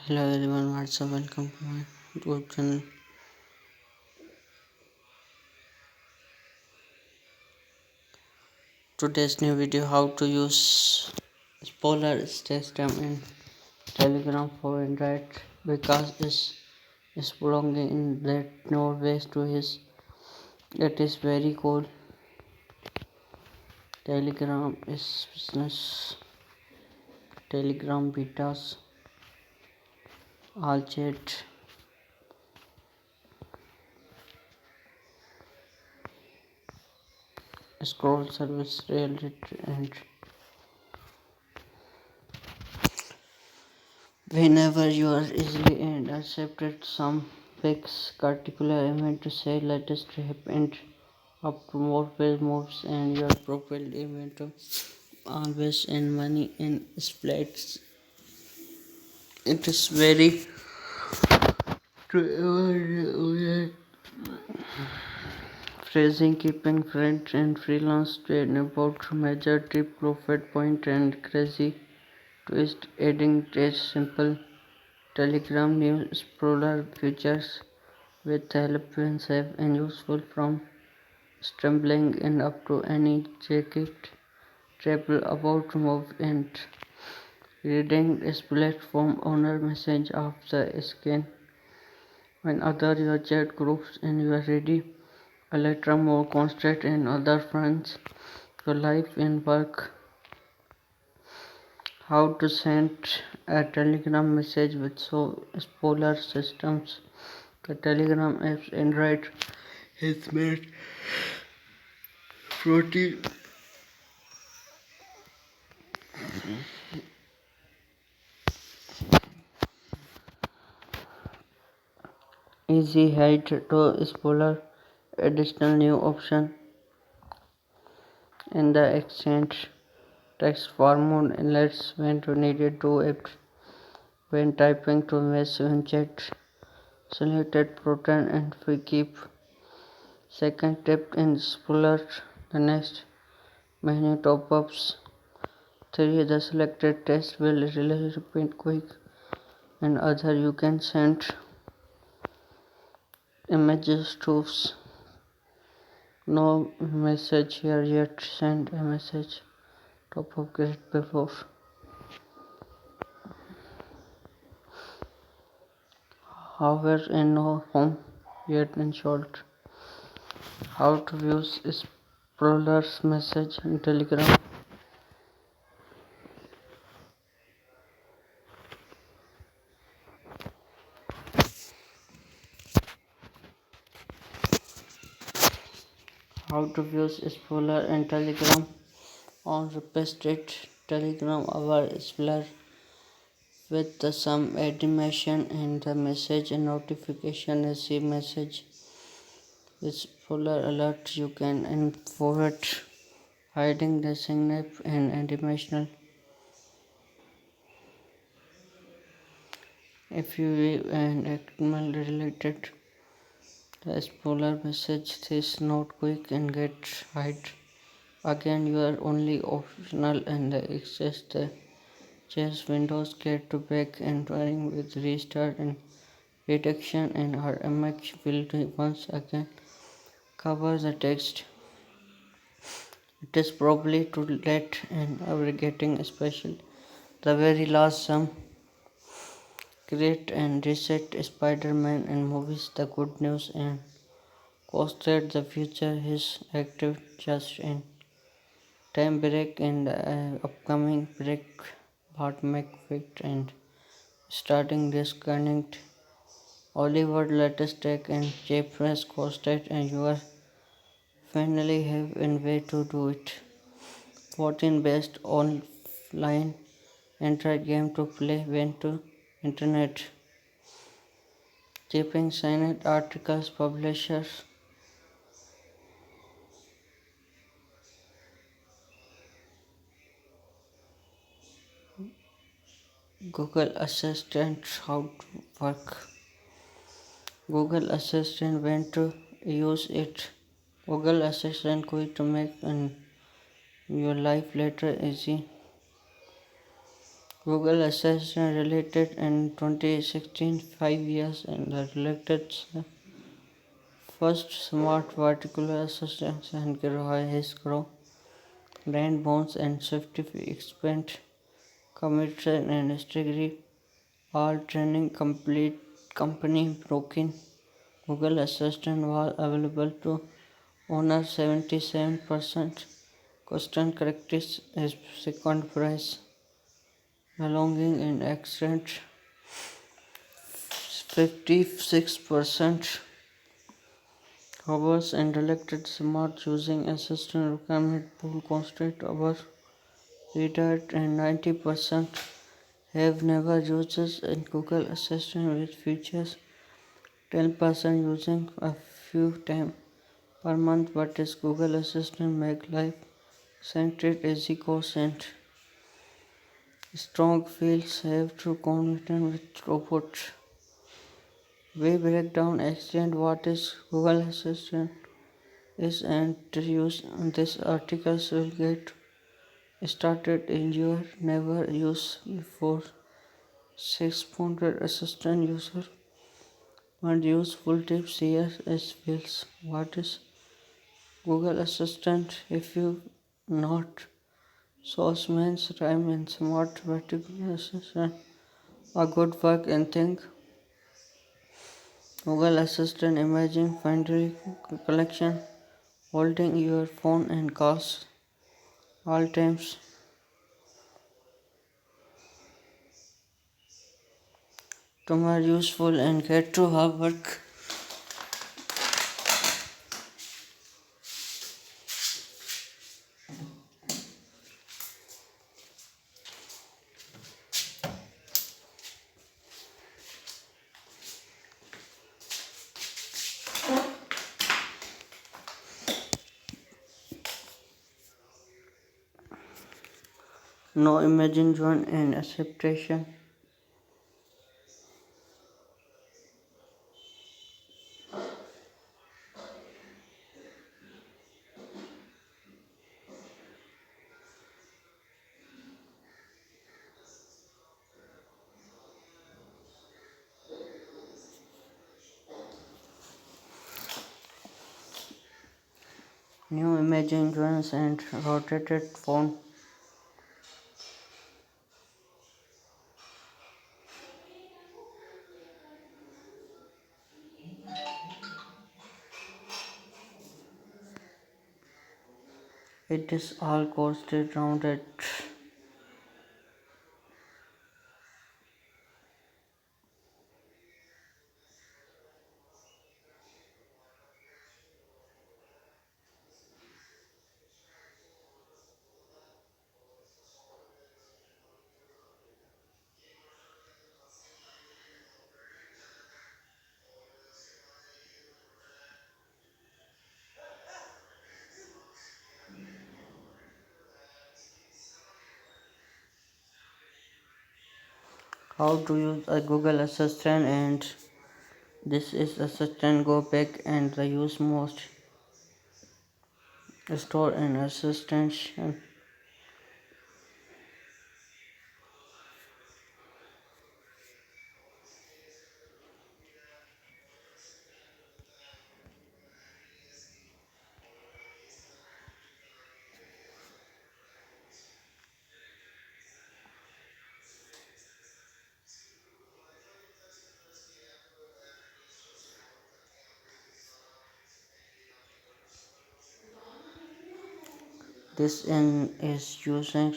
Hello everyone, what's up? Welcome to my YouTube channel. Today's new video: how to use spoiler system in Telegram for Android because is belonging in that no ways to his. It is very cool. Telegram is business. Telegram betas all chat scroll service reality and whenever you are easily and accepted some fix particular event to say latest trip and up to more page moves and your profile event to always and money in splits. It is very to phrasing keeping friends and freelance trade about major tip profit point and crazy twist adding test simple telegram new explorer features with help when safe and useful from stumbling in up to any jacket travel about move and reading this platform owner message of the scan when other your chat groups and you are ready a little more constant and other friends your life and work. How to send a telegram message with so spoiler systems. The telegram apps Android has made pretty easy hide to spoiler additional new option in the exchange text format alerts when to needed to act when typing to message when chat selected pattern and we keep second tip in spoiler the next menu top-ups 3 the selected text will really repeat quick and other you can send images to no message here yet send a message top of get before. However, in no home yet in short. How to use Explorer message in Telegram. How to use Explorer in Telegram on requested Telegram our Explorer with the some animation and the message and notification receive message. Explorer alert you can forward hiding the signal and animational. If you an XML related the spoiler message is not quick and get hide. Again you are only optional and the access the chess windows get to back entering with restart and reduction and our image will once again cover the text. It is probably too late and are getting special. The very last some create and reset Spider-Man and movies the good news and posted the future is active just in time break and upcoming break but make fit and starting disconnect Oliver latest tech and Jeffrey's costed and you are finally have a way to do it. 14 best online Android game to play when to internet. Keeping signed articles publishers. Google Assistant how to work. Google Assistant when to use it. Google Assistant going to make your life later easy. Google Assistant related in 2016, 5 years in the related first smart vertical assistant and grow his grow brand bonds and safety expand commission and strategy all training complete company broken. Google Assistant was available to owner 77%. Question correctness is second prize. Belonging in accent 56%. Hours and elected smart using assistant requirement pool constant hour reader and 90% have never used in Google Assistant with features 10% using a few times per month. But is Google Assistant make life centered easy course and strong feels have to content with robots. We break down extent what is Google Assistant is and use this article will get started in your never use before 600 assistant user and useful tips here as well. What is Google Assistant if you not Sauceman's rhyme and smart vertical assistant a good work and think Google Assistant imagine Finder collection holding your phone and calls all times to more useful and get to her work. No imagine join and acceptation. New imaging joins and rotated phone. It is all costed rounded. How to use a Google Assistant and this is Assistant go back and the use most store and assistant. This in is using